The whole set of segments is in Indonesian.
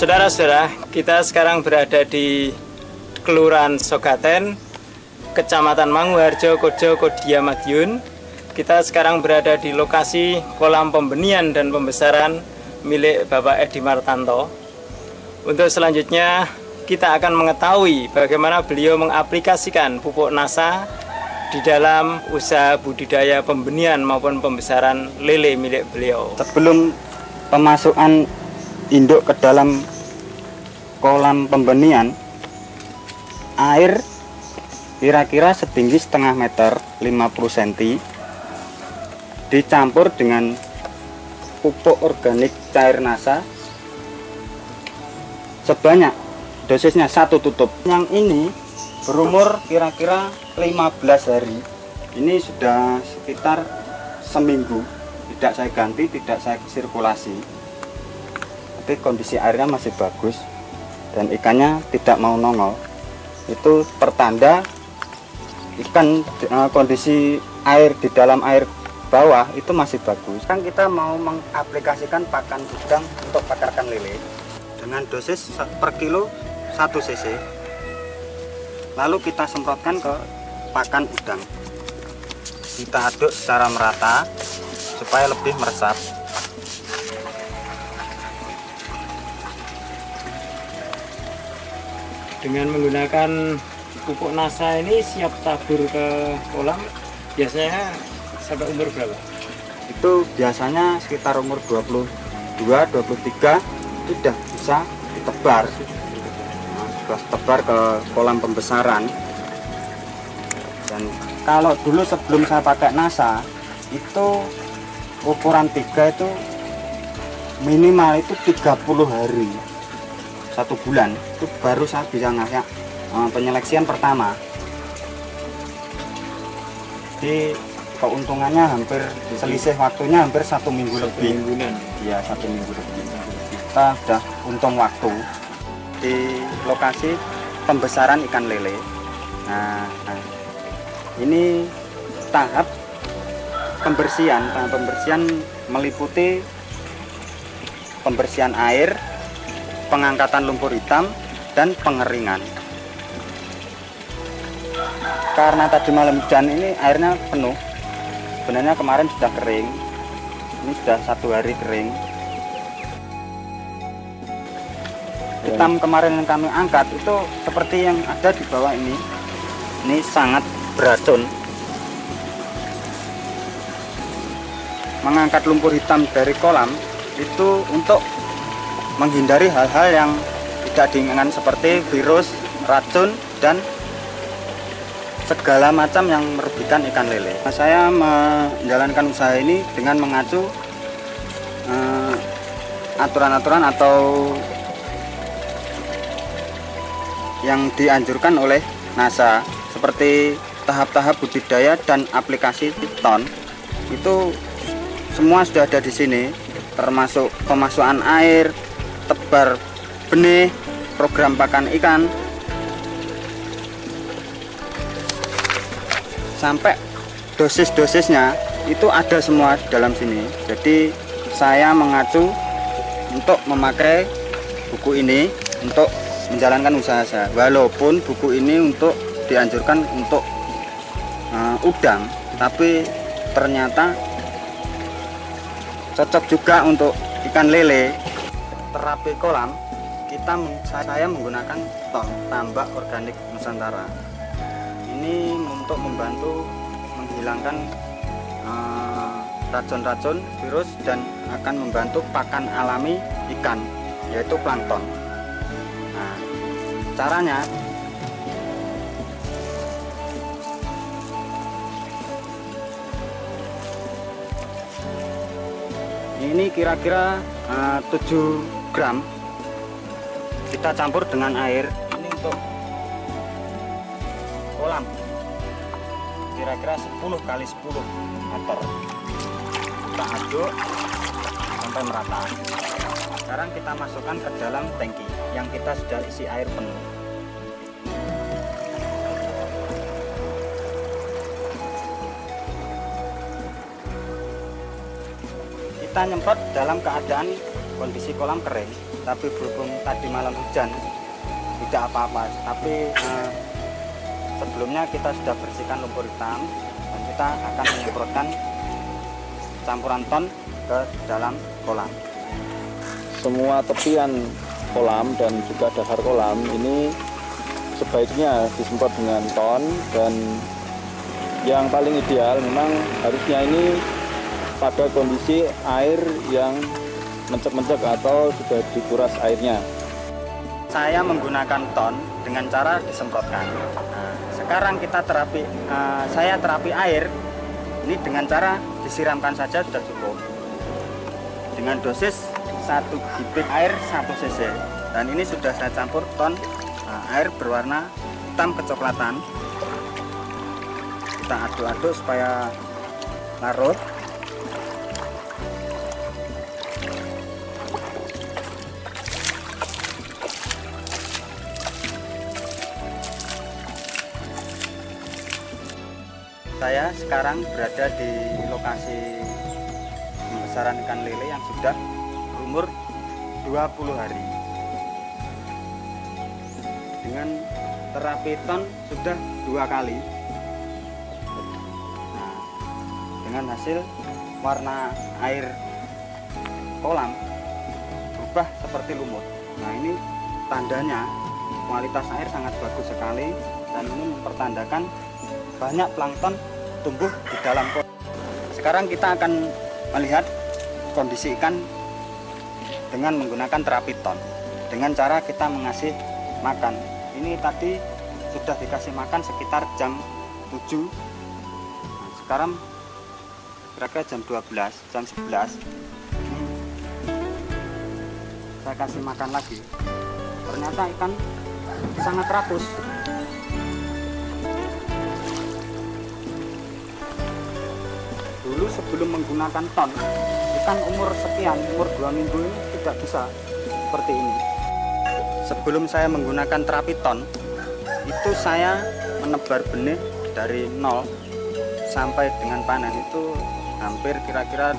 Saudara-saudara, kita sekarang berada di Kelurahan Sogaten, Kecamatan Manguharjo, Kojo, Kodia, Madiun. Kita sekarang berada di lokasi kolam pembenihan dan pembesaran milik Bapak Edi Martanto. Untuk selanjutnya, kita akan mengetahui bagaimana beliau mengaplikasikan pupuk NASA di dalam usaha budidaya pembenihan maupun pembesaran lele milik beliau. Sebelum pemasukan induk ke dalam kolam pembenihan, air kira-kira setinggi setengah meter 50 cm dicampur dengan pupuk organik cair NASA sebanyak dosisnya 1 tutup. Yang ini berumur kira-kira 15 hari. Ini sudah sekitar seminggu tidak saya ganti, tidak saya sirkulasi. Tapi kondisi airnya masih bagus dan ikannya tidak mau nongol. Itu pertanda ikan kondisi air di dalam air bawah itu masih bagus. Kan kita mau mengaplikasikan pakan udang untuk pakarkan lele dengan dosis per kilo 1 cc. Lalu kita semprotkan ke pakan udang. Kita aduk secara merata supaya lebih meresap. Dengan menggunakan pupuk NASA ini siap tabur ke kolam, biasanya sampai umur berapa? Itu biasanya sekitar umur 22, 23 sudah bisa ditebar. Sudah tebar ke kolam pembesaran. Dan kalau dulu sebelum saya pakai NASA, itu ukuran 3 itu minimal itu 30 hari. 1 bulan itu baru saya bisa ngasih penyeleksian pertama. Jadi keuntungannya hampir selisih waktunya hampir 1 minggu lebih. Iya, 1 minggu lebih. Kita sudah untung waktu di lokasi pembesaran ikan lele. Nah, ini tahap pembersihan. Tahap pembersihan meliputi pembersihan air, pengangkatan lumpur hitam, dan pengeringan. Karena tadi malam hujan ini airnya penuh. Sebenarnya kemarin sudah kering. Ini sudah 1 hari kering. Hitam kemarin yang kami angkat itu seperti yang ada di bawah ini. Ini sangat beracun. Mengangkat lumpur hitam dari kolam itu untuk menghindari hal-hal yang tidak diinginkan seperti virus, racun, dan segala macam yang merugikan ikan lele. Saya menjalankan usaha ini dengan mengacu aturan-aturan atau yang dianjurkan oleh NASA seperti tahap-tahap budidaya dan aplikasi ton. Itu semua sudah ada di sini, termasuk pemasukan air, tebar benih, program pakan ikan, sampai dosis-dosisnya itu ada semua dalam sini. Jadi saya mengacu untuk memakai buku ini untuk menjalankan usaha saya. Walaupun buku ini untuk dianjurkan untuk udang, tapi ternyata cocok juga untuk ikan lele. Terapi kolam saya menggunakan ton tambak organik Nusantara. Ini untuk membantu menghilangkan racun-racun, virus, dan akan membantu pakan alami ikan, yaitu plankton. Nah, caranya ini kira-kira 7 gram kita campur dengan air. Ini untuk kolam kira-kira 10 kali 10 meter. Kita aduk sampai merata. Sekarang kita masukkan ke dalam tangki yang kita sudah isi air penuh. Kita nyemprot dalam keadaan kondisi kolam kering, tapi berhubung tadi malam hujan tidak apa-apa. Tapi sebelumnya kita sudah bersihkan lumpur hitam dan kita akan menyemprotkan campuran ton ke dalam kolam. Semua tepian kolam dan juga dasar kolam ini sebaiknya disemprot dengan ton, dan yang paling ideal memang harusnya ini pada kondisi air yang mencek-mencek atau sudah dikuras airnya. Saya menggunakan ton dengan cara disemprotkan. Nah, sekarang kita saya terapi air ini dengan cara disiramkan saja sudah cukup. Dengan dosis 1 bibit air 1 cc. Dan ini sudah saya campur ton air berwarna hitam kecoklatan. Kita aduk-aduk supaya larut. Saya sekarang berada di lokasi pembesaran ikan lele yang sudah berumur 20 hari. Dengan terapi ton sudah 2 kali. Nah, dengan hasil warna air kolam berubah seperti lumut. Nah, ini tandanya kualitas air sangat bagus sekali, dan ini mempertandakan banyak plankton tumbuh di dalam kolam. Sekarang kita akan melihat kondisi ikan dengan menggunakan terapi ton, dengan cara kita mengasih makan. Ini tadi sudah dikasih makan sekitar jam 7. Nah, sekarang kira-kira jam 12, jam 11. Saya kasih makan lagi. Ternyata ikan sangat rakus. Dulu sebelum menggunakan ton, ikan umur sekian, umur 2 minggu ini tidak bisa seperti ini. Sebelum saya menggunakan terapi ton, itu saya menebar benih dari 0 sampai dengan panen itu hampir kira-kira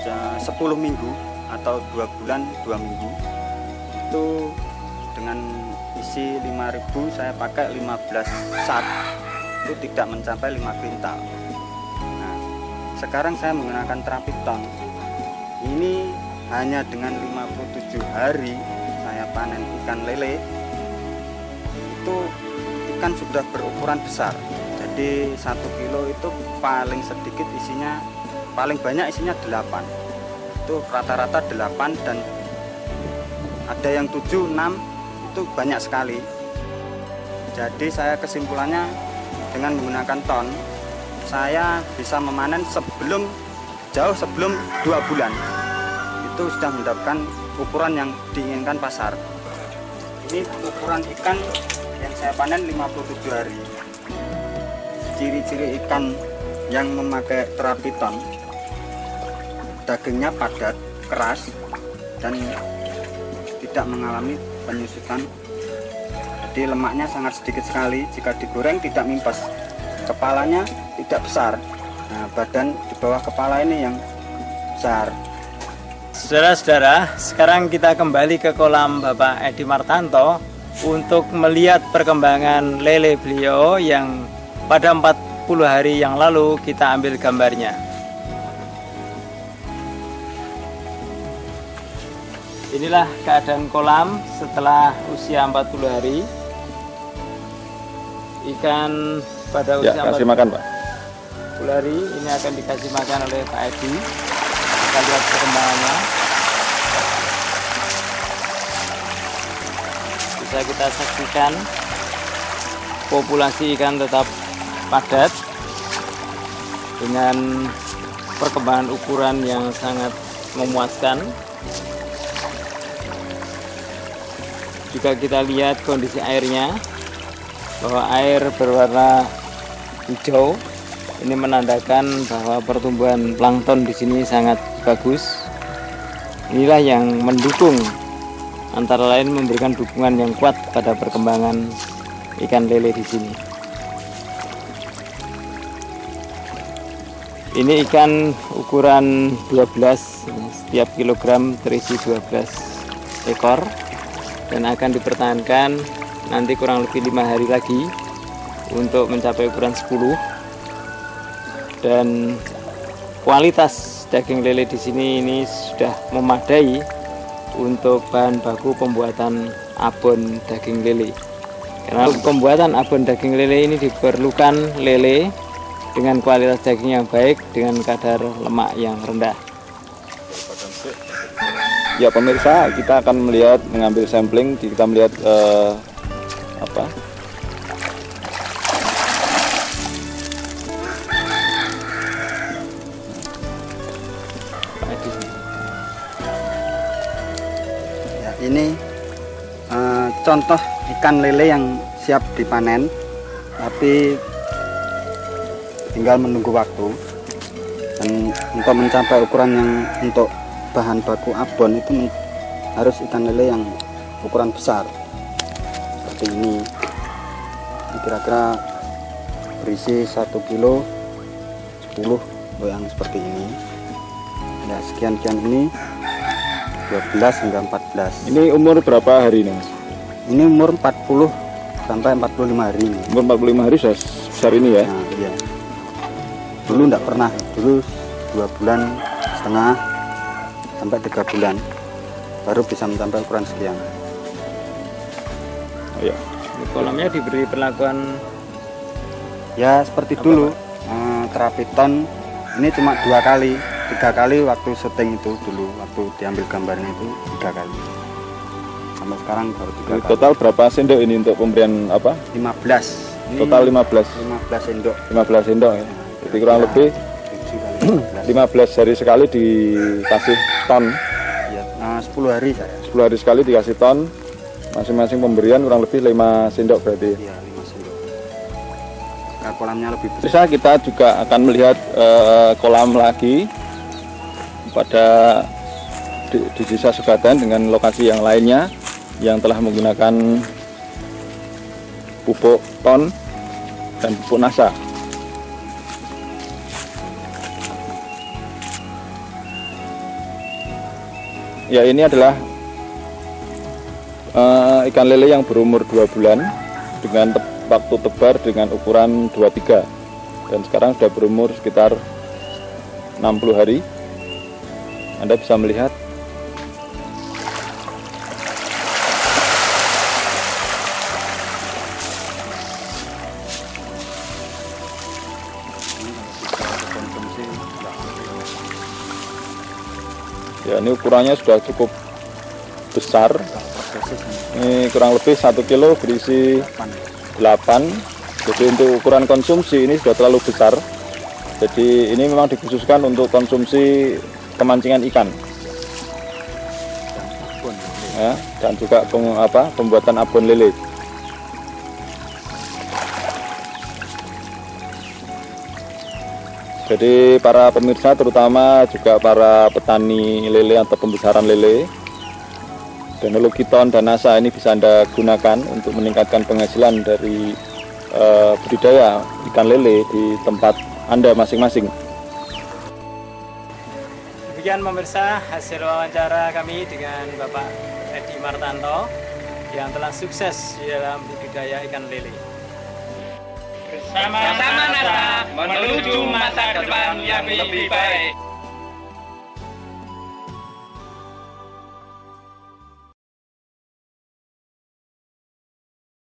10 minggu atau 2 bulan 2 minggu. Itu dengan isi 5.000 saya pakai 15 sak, itu tidak mencapai 5 kuintal. Sekarang saya menggunakan terapi ton. Ini hanya dengan 57 hari saya panen ikan lele. Itu ikan sudah berukuran besar. Jadi 1 kilo itu paling sedikit isinya, paling banyak isinya 8. Itu rata-rata 8, dan ada yang 7, 6, itu banyak sekali. Jadi saya kesimpulannya dengan menggunakan ton, saya bisa memanen jauh sebelum 2 bulan. Itu sudah mendapatkan ukuran yang diinginkan pasar. Ini ukuran ikan yang saya panen 57 hari. Ciri-ciri ikan yang memakai terapi ton, dagingnya padat, keras, dan tidak mengalami penyusutan. Jadi lemaknya sangat sedikit sekali. Jika digoreng tidak mimpes. Kepalanya tidak besar. Nah, badan di bawah kepala ini yang besar. Saudara-saudara, sekarang kita kembali ke kolam Bapak Edi Martanto untuk melihat perkembangan lele beliau yang pada 40 hari yang lalu kita ambil gambarnya. Inilah keadaan kolam setelah usia 40 hari. Ikan pada usia kasih makan, Pak. 40 hari ini akan dikasih makan oleh Pak Edi. Kita lihat perkembangannya. Bisa kita saksikan populasi ikan tetap padat dengan perkembangan ukuran yang sangat memuaskan. Jika kita lihat kondisi airnya, bahwa air berwarna hijau, ini menandakan bahwa pertumbuhan plankton di sini sangat bagus. Inilah yang mendukung, antara lain memberikan dukungan yang kuat pada perkembangan ikan lele di sini. Ini ikan ukuran 12, setiap kilogram terisi 12 ekor dan akan dipertahankan nanti kurang lebih 5 hari lagi untuk mencapai ukuran 10. Dan kualitas daging lele di sini ini sudah memadai untuk bahan baku pembuatan abon daging lele. Karena pembuatan abon daging lele ini diperlukan lele dengan kualitas daging yang baik dengan kadar lemak yang rendah. Ya pemirsa, kita akan mengambil sampling, kita melihat Ya, ini contoh ikan lele yang siap dipanen, tapi tinggal menunggu waktu. Dan untuk mencapai ukuran yang untuk bahan baku abon itu harus ikan lele yang ukuran besar seperti ini. Ini kira-kira berisi 1 kilo 10 yang seperti ini. Ya, sekian ini 12 hingga 14. ini umur berapa hari ini? Ini umur 40 sampai 45 hari ini. Umur 45 hari sudah besar ini ya? Nah, iya. Dulu enggak pernah, dulu 2,5 bulan sampai 3 bulan baru bisa mencapai ukuran sekian. Ya. Kolamnya diberi perlakuan Ya seperti dulu, terapi ton ini cuma 2 kali, 3 kali waktu syuting itu dulu, waktu diambil gambarnya itu 3 kali. Sampai sekarang baru 3 kali. Total berapa sendok ini untuk pemberian apa? 15. Ini Total 15 sendok. 15 sendok ya. Jadi kurang lebih 15 hari sekali dikasih ton. Ya, 10 hari saya. 10 hari sekali dikasih ton. Masing-masing pemberian kurang lebih 5 sendok berarti. Iya, 5 sendok. Nah, kolamnya lebih besar. Bisa kita juga akan melihat kolam lagi pada di Desa Sugaten dengan lokasi yang lainnya yang telah menggunakan pupuk ton dan pupuk NASA. Ya, ini adalah ikan lele yang berumur 2 bulan dengan waktu tebar dengan ukuran 23 dan sekarang sudah berumur sekitar 60 hari. Anda bisa melihat ya, ini ukurannya sudah cukup besar. Ini kurang lebih 1 kilo berisi 8. Jadi untuk ukuran konsumsi ini sudah terlalu besar. Jadi ini memang dikhususkan untuk konsumsi kemancingan ikan. Ya, dan juga pembuatan abon lele. Jadi para pemirsa, terutama juga para petani lele atau pembesaran lele, teknologi ton dan NASA ini bisa Anda gunakan untuk meningkatkan penghasilan dari budidaya ikan lele di tempat Anda masing-masing. Demikian pemirsa hasil wawancara kami dengan Bapak Edi Martanto yang telah sukses di dalam budidaya ikan lele. Bersama-sama NASA menuju masa depan yang lebih baik.